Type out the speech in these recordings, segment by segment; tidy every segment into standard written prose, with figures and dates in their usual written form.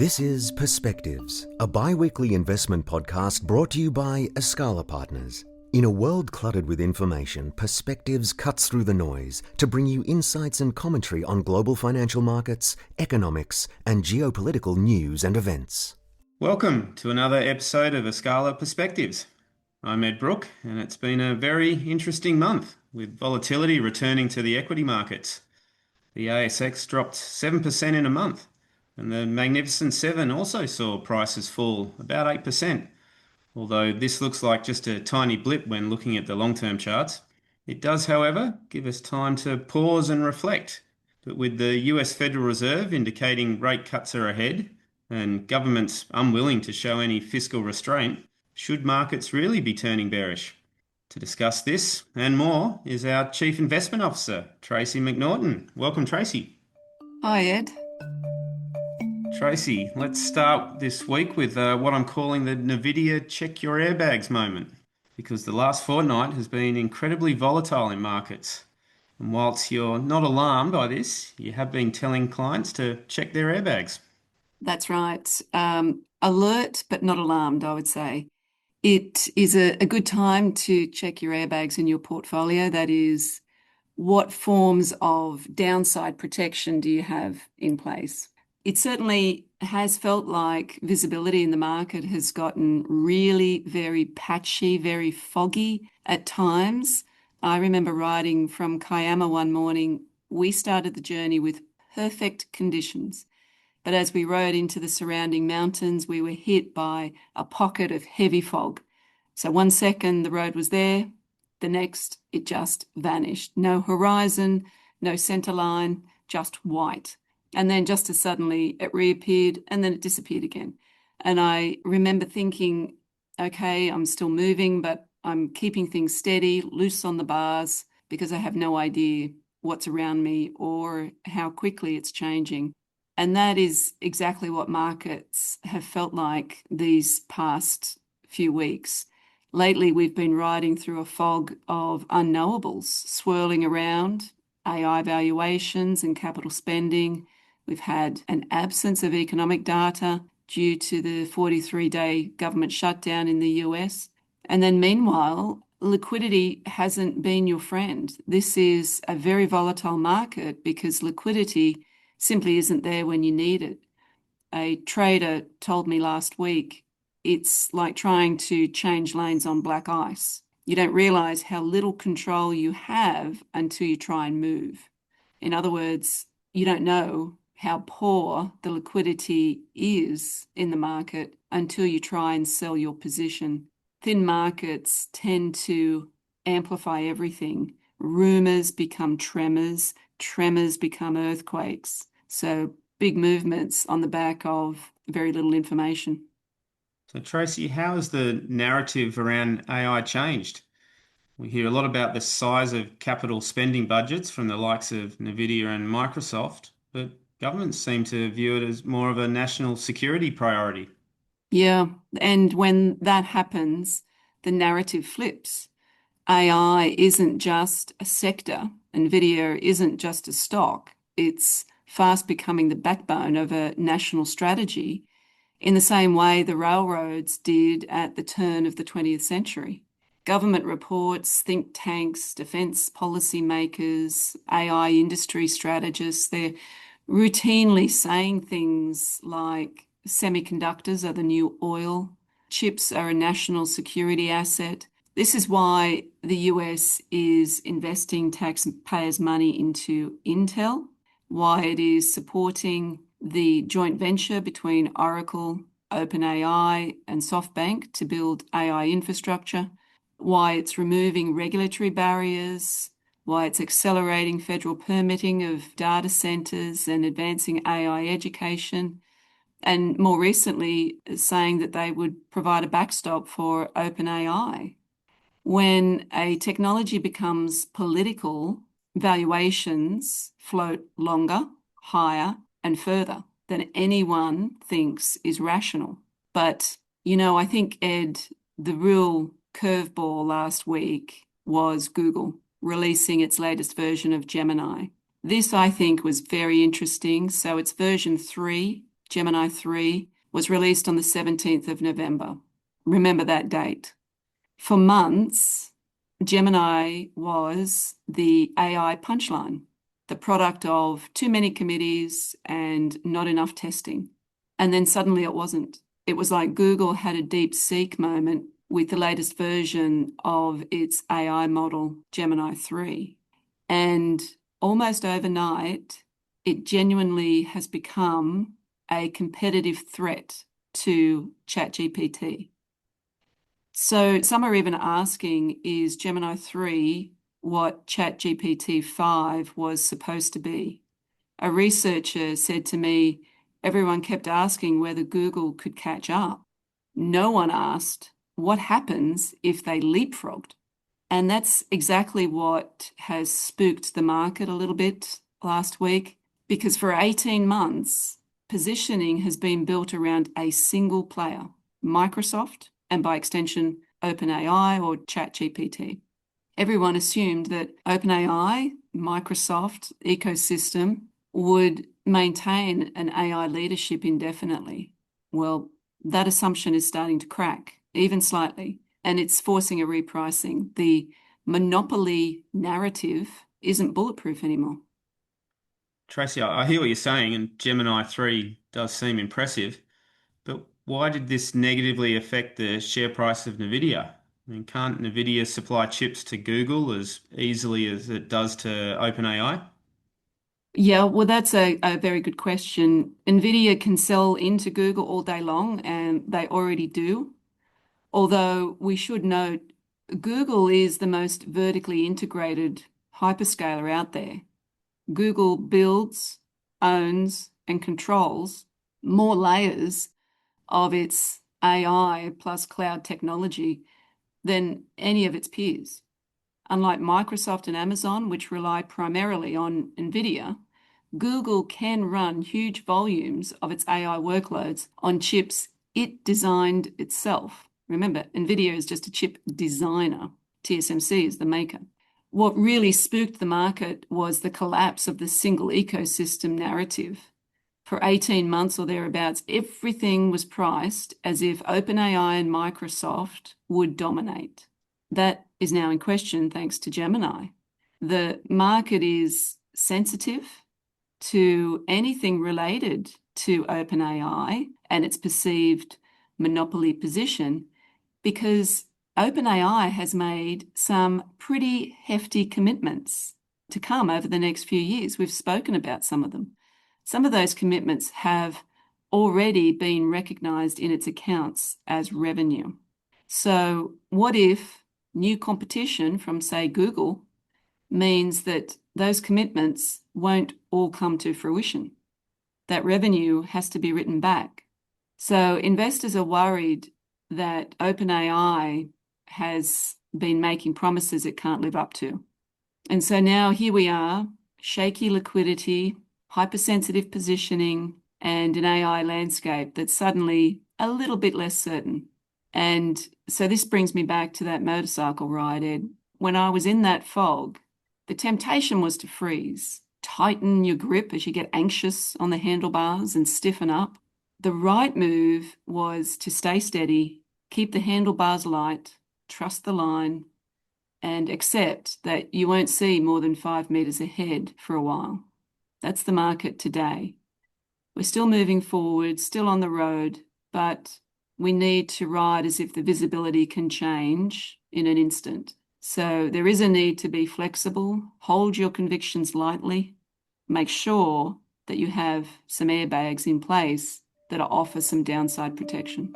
This is Perspectives, a bi-weekly investment podcast brought to you by Escala Partners. In a world cluttered with information, Perspectives cuts through the noise to bring you insights and commentary on global financial markets, economics, and geopolitical news and events. Welcome to another episode of Escala Perspectives. I'm Ed Brooke, and it's been a very interesting month with volatility returning to the equity markets. The ASX dropped 7% in a month, and the Magnificent Seven also saw prices fall about 8%. Although this looks like just a tiny blip when looking at the long-term charts. It does, however, give us time to pause and reflect. But with the US Federal Reserve indicating rate cuts are ahead, and governments unwilling to show any fiscal restraint, should markets really be turning bearish? To discuss this and more is our Chief Investment Officer, Tracey McNaughton. Welcome, Tracey. Hi, Ed. Tracey, let's start this week with what I'm calling the Nvidia check your airbags moment, because the last fortnight has been incredibly volatile in markets. And whilst you're not alarmed by this, you have been telling clients to check their airbags. That's right. Alert, but not alarmed, I would say. It is a good time to check your airbags in your portfolio. That is, what forms of downside protection do you have in place? It certainly has felt like visibility in the market has gotten really very patchy, very foggy at times. I remember riding from Kiama one morning. We started the journey with perfect conditions. But as we rode into the surrounding mountains, we were hit by a pocket of heavy fog. So 1 second the road was there, the next it just vanished. No horizon, no center line, just white. And then just as suddenly it reappeared and then it disappeared again. And I remember thinking, okay, I'm still moving, but I'm keeping things steady, loose on the bars, because I have no idea what's around me or how quickly it's changing. And that is exactly what markets have felt like these past few weeks. Lately, we've been riding through a fog of unknowables, swirling around, AI valuations and capital spending. We've had an absence of economic data due to the 43-day government shutdown in the US. And then meanwhile, liquidity hasn't been your friend. This is a very volatile market because liquidity simply isn't there when you need it. A trader told me last week, it's like trying to change lanes on black ice. You don't realize how little control you have until you try and move. In other words, you don't know how poor the liquidity is in the market until you try and sell your position. Thin markets tend to amplify everything. Rumors become tremors, tremors become earthquakes. So big movements on the back of very little information. So Tracey, how has the narrative around AI changed? We hear a lot about the size of capital spending budgets from the likes of Nvidia and Microsoft, but governments seem to view it as more of a national security priority. Yeah, and when that happens, the narrative flips. AI isn't just a sector. Nvidia isn't just a stock. It's fast becoming the backbone of a national strategy in the same way the railroads did at the turn of the 20th century. Government reports, think tanks, defense policymakers, AI industry strategists, they're routinely saying things like semiconductors are the new oil, chips are a national security asset. This is why the US is investing taxpayers' money into Intel, why it is supporting the joint venture between Oracle, OpenAI, and SoftBank to build AI infrastructure, why it's removing regulatory barriers, why it's accelerating federal permitting of data centers and advancing AI education, and more recently saying that they would provide a backstop for OpenAI. When a technology becomes political, valuations float longer, higher, and further than anyone thinks is rational. But, I think, Ed, the real curveball last week was Google releasing its latest version of Gemini. This, I think, was very interesting. So it's version 3 Gemini 3, was released on the 17th of November. Remember that date. For months, Gemini was the AI punchline, the product of too many committees and not enough testing. And then suddenly it wasn't. It was like Google had a DeepSeek moment with the latest version of its AI model, Gemini 3. And almost overnight, it genuinely has become a competitive threat to ChatGPT. So some are even asking, is Gemini 3 what ChatGPT 5 was supposed to be? A researcher said to me, everyone kept asking whether Google could catch up. No one asked what happens if they leapfrogged. And that's exactly what has spooked the market a little bit last week, because for 18 months, positioning has been built around a single player, Microsoft, and by extension, OpenAI or ChatGPT. Everyone assumed that OpenAI, Microsoft ecosystem would maintain an AI leadership indefinitely. Well, that assumption is starting to crack, even slightly, and it's forcing a repricing. The monopoly narrative isn't bulletproof anymore. Tracey, I hear what you're saying, and Gemini 3 does seem impressive, but why did this negatively affect the share price of Nvidia? I mean, can't Nvidia supply chips to Google as easily as it does to OpenAI? Yeah, well, that's a very good question. Nvidia can sell into Google all day long, and they already do. Although we should note, Google is the most vertically integrated hyperscaler out there. Google builds, owns, and controls more layers of its AI plus cloud technology than any of its peers. Unlike Microsoft and Amazon, which rely primarily on Nvidia, Google can run huge volumes of its AI workloads on chips it designed itself. Remember, Nvidia is just a chip designer. TSMC is the maker. What really spooked the market was the collapse of the single ecosystem narrative. For 18 months or thereabouts, everything was priced as if OpenAI and Microsoft would dominate. That is now in question thanks to Gemini. The market is sensitive to anything related to OpenAI and its perceived monopoly position because OpenAI has made some pretty hefty commitments to come over the next few years. We've spoken about some of them. Some of those commitments have already been recognized in its accounts as revenue. So what if new competition from, say, Google means that those commitments won't all come to fruition? That revenue has to be written back. So investors are worried that OpenAI has been making promises it can't live up to. And so now here we are, shaky liquidity, hypersensitive positioning, and an AI landscape that's suddenly a little bit less certain. And so this brings me back to that motorcycle ride, Ed. When I was in that fog, the temptation was to freeze, tighten your grip as you get anxious on the handlebars and stiffen up. The right move was to stay steady, keep the handlebars light, trust the line, and accept that you won't see more than 5 meters ahead for a while. That's the market today. We're still moving forward, still on the road, but we need to ride as if the visibility can change in an instant. So there is a need to be flexible, hold your convictions lightly, make sure that you have some airbags in place that offer some downside protection.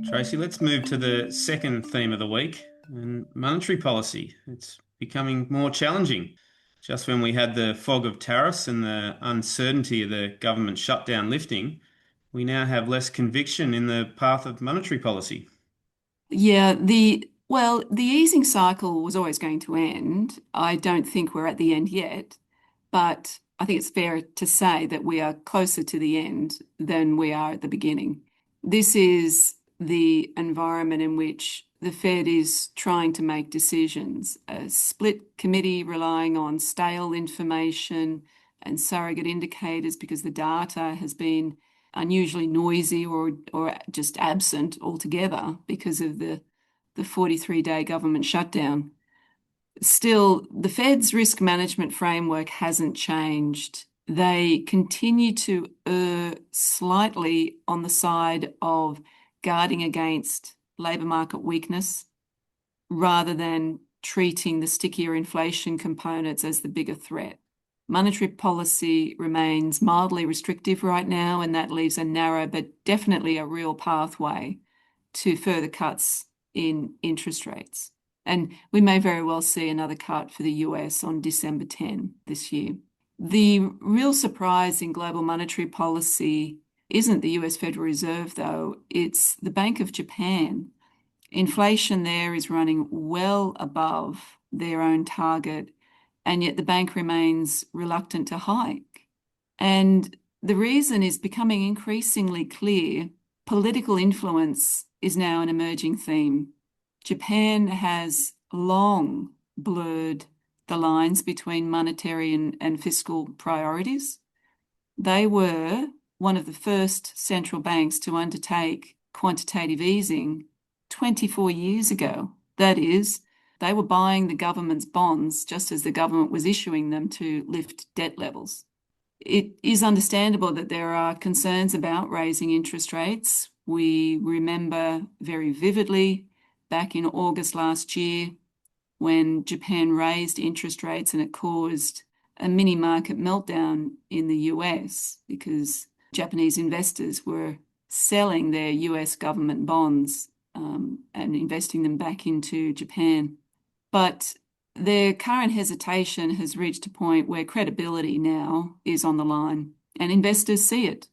Tracey, let's move to the second theme of the week, and monetary policy. It's becoming more challenging. Just when we had the fog of tariffs and the uncertainty of the government shutdown lifting, we now have less conviction in the path of monetary policy. Yeah, the easing cycle was always going to end. I don't think we're at the end yet, but I think it's fair to say that we are closer to the end than we are at the beginning. This is the environment in which the Fed is trying to make decisions. A split committee relying on stale information, and surrogate indicators because the data has been unusually noisy or just absent altogether because of the 43-day government shutdown. Still, the Fed's risk management framework hasn't changed. They continue to err slightly on the side of guarding against labour market weakness rather than treating the stickier inflation components as the bigger threat. Monetary policy remains mildly restrictive right now, and that leaves a narrow but definitely a real pathway to further cuts in interest rates. And we may very well see another cut for the US on December 10 this year. The real surprise in global monetary policy isn't the US Federal Reserve, though. It's the Bank of Japan. Inflation there is running well above their own target, and yet the bank remains reluctant to hike. And the reason is becoming increasingly clear. Political influence is now an emerging theme. Japan has long blurred the lines between monetary and fiscal priorities. They were one of the first central banks to undertake quantitative easing 24 years ago. That is, they were buying the government's bonds just as the government was issuing them to lift debt levels. It is understandable that there are concerns about raising interest rates. We remember very vividly back in August last year when Japan raised interest rates and it caused a mini market meltdown in the US because Japanese investors were selling their US government bonds and investing them back into Japan. But their current hesitation has reached a point where credibility now is on the line, and investors see it.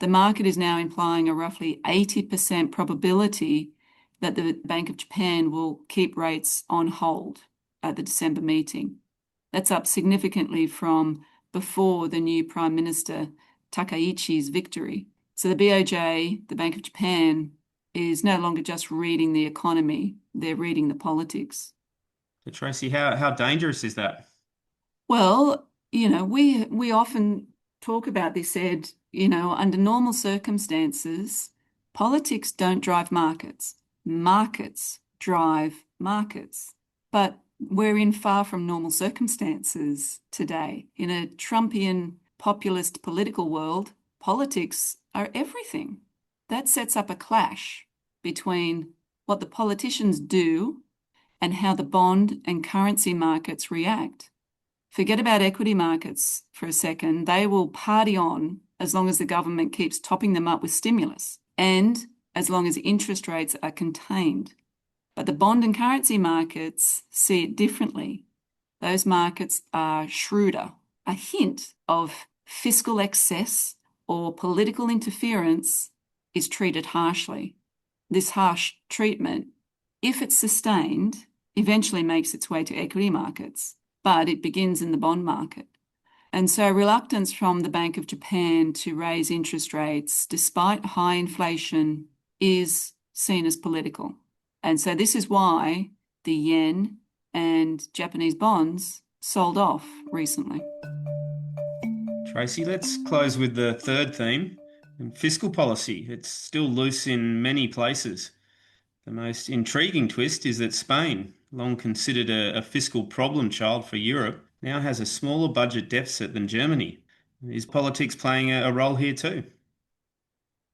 The market is now implying a roughly 80% probability that the Bank of Japan will keep rates on hold at the December meeting. That's up significantly from before the new Prime Minister Takaichi's victory. So the BOJ, the Bank of Japan, is no longer just reading the economy, they're reading the politics. So Tracey, how dangerous is that? Well, we often talk about this, Ed, under normal circumstances, politics don't drive markets. Markets drive markets. But we're in far from normal circumstances today. In a Trumpian populist political world, politics are everything. That sets up a clash between what the politicians do and how the bond and currency markets react. Forget about equity markets for a second. They will party on as long as the government keeps topping them up with stimulus and as long as interest rates are contained. But the bond and currency markets see it differently. Those markets are shrewder. A hint of fiscal excess or political interference is treated harshly. This harsh treatment, if it's sustained, eventually makes its way to equity markets, but it begins in the bond market. And so reluctance from the Bank of Japan to raise interest rates despite high inflation is seen as political. And so this is why the yen and Japanese bonds sold off recently. Tracey, let's close with the third theme, fiscal policy. It's still loose in many places. The most intriguing twist is that Spain, long considered a fiscal problem child for Europe, now has a smaller budget deficit than Germany. Is politics playing a role here too?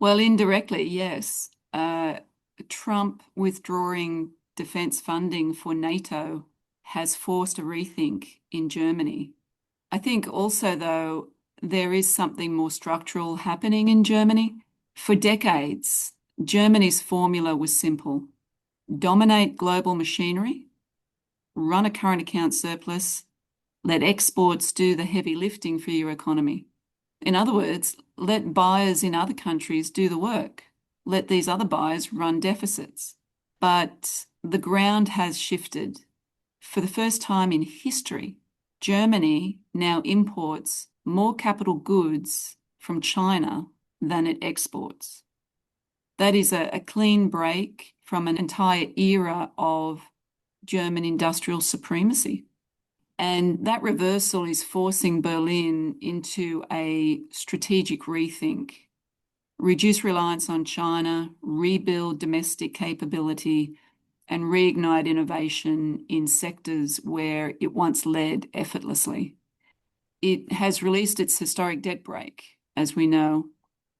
Well, indirectly, yes. Trump withdrawing defence funding for NATO has forced a rethink in Germany. I think also, though, there is something more structural happening in Germany. For decades, Germany's formula was simple: dominate global machinery, run a current account surplus, let exports do the heavy lifting for your economy. In other words, let buyers in other countries do the work. Let these other buyers run deficits. But the ground has shifted. For the first time in history, Germany now imports more capital goods from China than it exports. That is a clean break from an entire era of German industrial supremacy. And that reversal is forcing Berlin into a strategic rethink. Reduce reliance on China, rebuild domestic capability, and reignite innovation in sectors where it once led effortlessly. It has released its historic debt brake, as we know.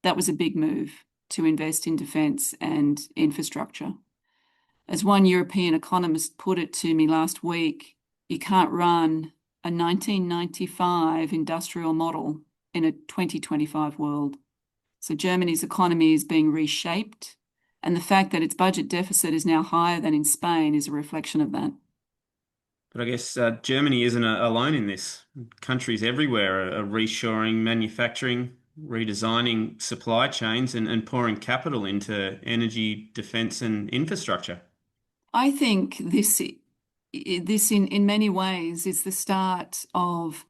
That was a big move to invest in defence and infrastructure. As one European economist put it to me last week, you can't run a 1995 industrial model in a 2025 world. So Germany's economy is being reshaped, and the fact that its budget deficit is now higher than in Spain is a reflection of that. But I guess Germany isn't alone in this. Countries everywhere are reshoring manufacturing, redesigning supply chains, and pouring capital into energy, defence, and infrastructure. I think this in many ways is the start of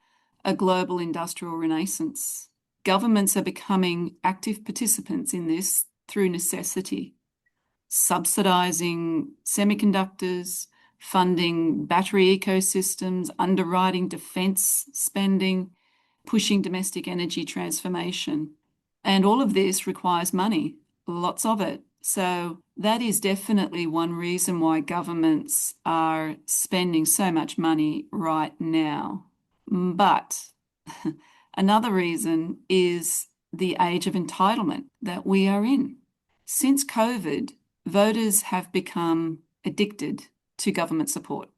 a global industrial renaissance. Governments are becoming active participants in this through necessity, subsidizing semiconductors, funding battery ecosystems, underwriting defense spending, pushing domestic energy transformation. And all of this requires money, lots of it. So that is definitely one reason why governments are spending so much money right now. But another reason is the age of entitlement that we are in. Since COVID, voters have become addicted to government support.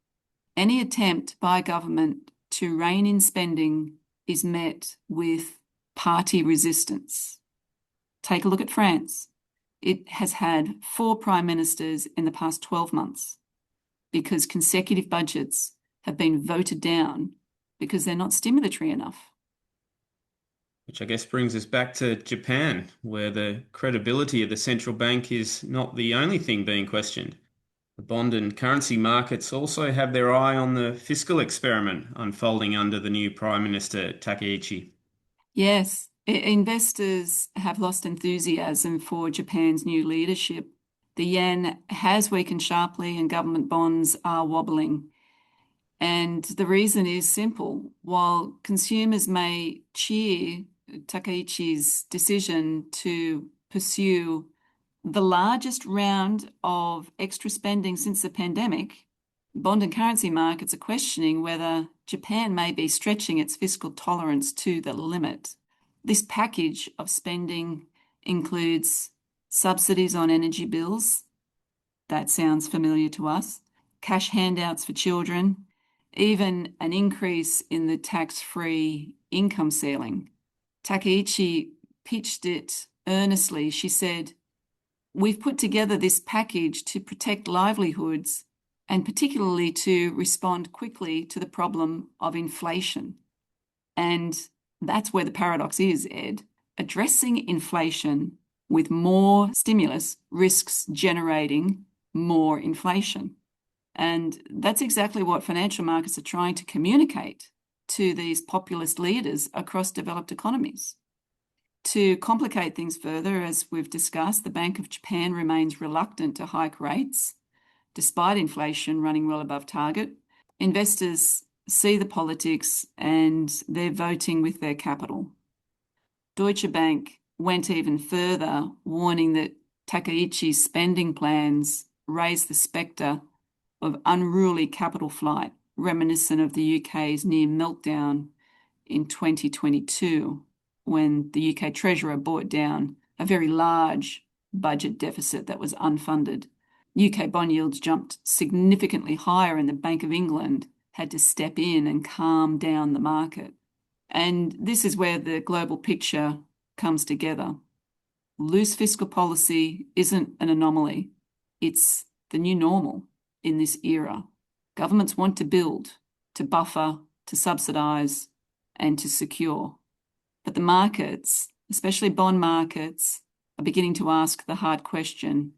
Any attempt by government to rein in spending is met with party resistance. Take a look at France. It has had 4 prime ministers in the past 12 months because consecutive budgets have been voted down because they're not stimulatory enough. Which I guess brings us back to Japan, where the credibility of the central bank is not the only thing being questioned. The bond and currency markets also have their eye on the fiscal experiment unfolding under the new Prime Minister Takaichi. Yes, investors have lost enthusiasm for Japan's new leadership. The yen has weakened sharply and government bonds are wobbling. And the reason is simple. While consumers may cheer Takaichi's decision to pursue the largest round of extra spending since the pandemic, bond and currency markets are questioning whether Japan may be stretching its fiscal tolerance to the limit. This package of spending includes subsidies on energy bills. That sounds familiar to us. Cash handouts for children, even an increase in the tax-free income ceiling. Takaichi pitched it earnestly. She said, "We've put together this package to protect livelihoods and particularly to respond quickly to the problem of inflation." And that's where the paradox is, Ed. Addressing inflation with more stimulus risks generating more inflation. And that's exactly what financial markets are trying to communicate to these populist leaders across developed economies. To complicate things further, as we've discussed, the Bank of Japan remains reluctant to hike rates, despite inflation running well above target. Investors see the politics and they're voting with their capital. Deutsche Bank went even further, warning that Takaichi's spending plans raise the spectre of unruly capital flight, reminiscent of the UK's near meltdown in 2022, when the UK Treasurer brought down a very large budget deficit that was unfunded. UK bond yields jumped significantly higher, and the Bank of England had to step in and calm down the market. And this is where the global picture comes together. Loose fiscal policy isn't an anomaly. It's the new normal in this era. Governments want to build, to buffer, to subsidise, and to secure. But the markets, especially bond markets, are beginning to ask the hard question,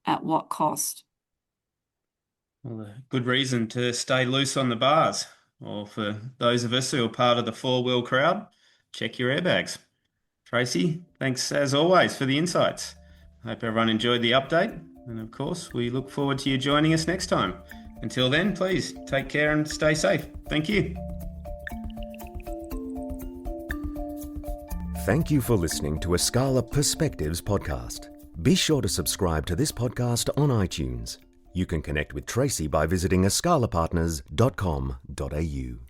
at what cost? Well, a good reason to stay loose on the bars. Or for those of us who are part of the four-wheel crowd, check your airbags. Tracey, thanks as always for the insights. Hope everyone enjoyed the update. And of course, we look forward to you joining us next time Until then, please take care and stay safe. Thank you. Thank you for listening to Escala Perspectives podcast. Be sure to subscribe to this podcast on iTunes. You can connect with Tracey by visiting escalapartners.com.au.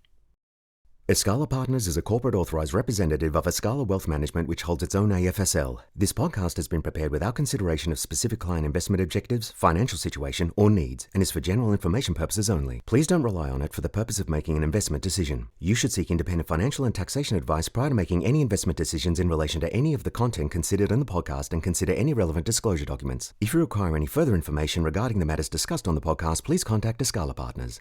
Escala Partners is a corporate authorised representative of Escala Wealth Management, which holds its own AFSL. This podcast has been prepared without consideration of specific client investment objectives, financial situation, or needs, and is for general information purposes only. Please don't rely on it for the purpose of making an investment decision. You should seek independent financial and taxation advice prior to making any investment decisions in relation to any of the content considered in the podcast, and consider any relevant disclosure documents. If you require any further information regarding the matters discussed on the podcast, please contact Escala Partners.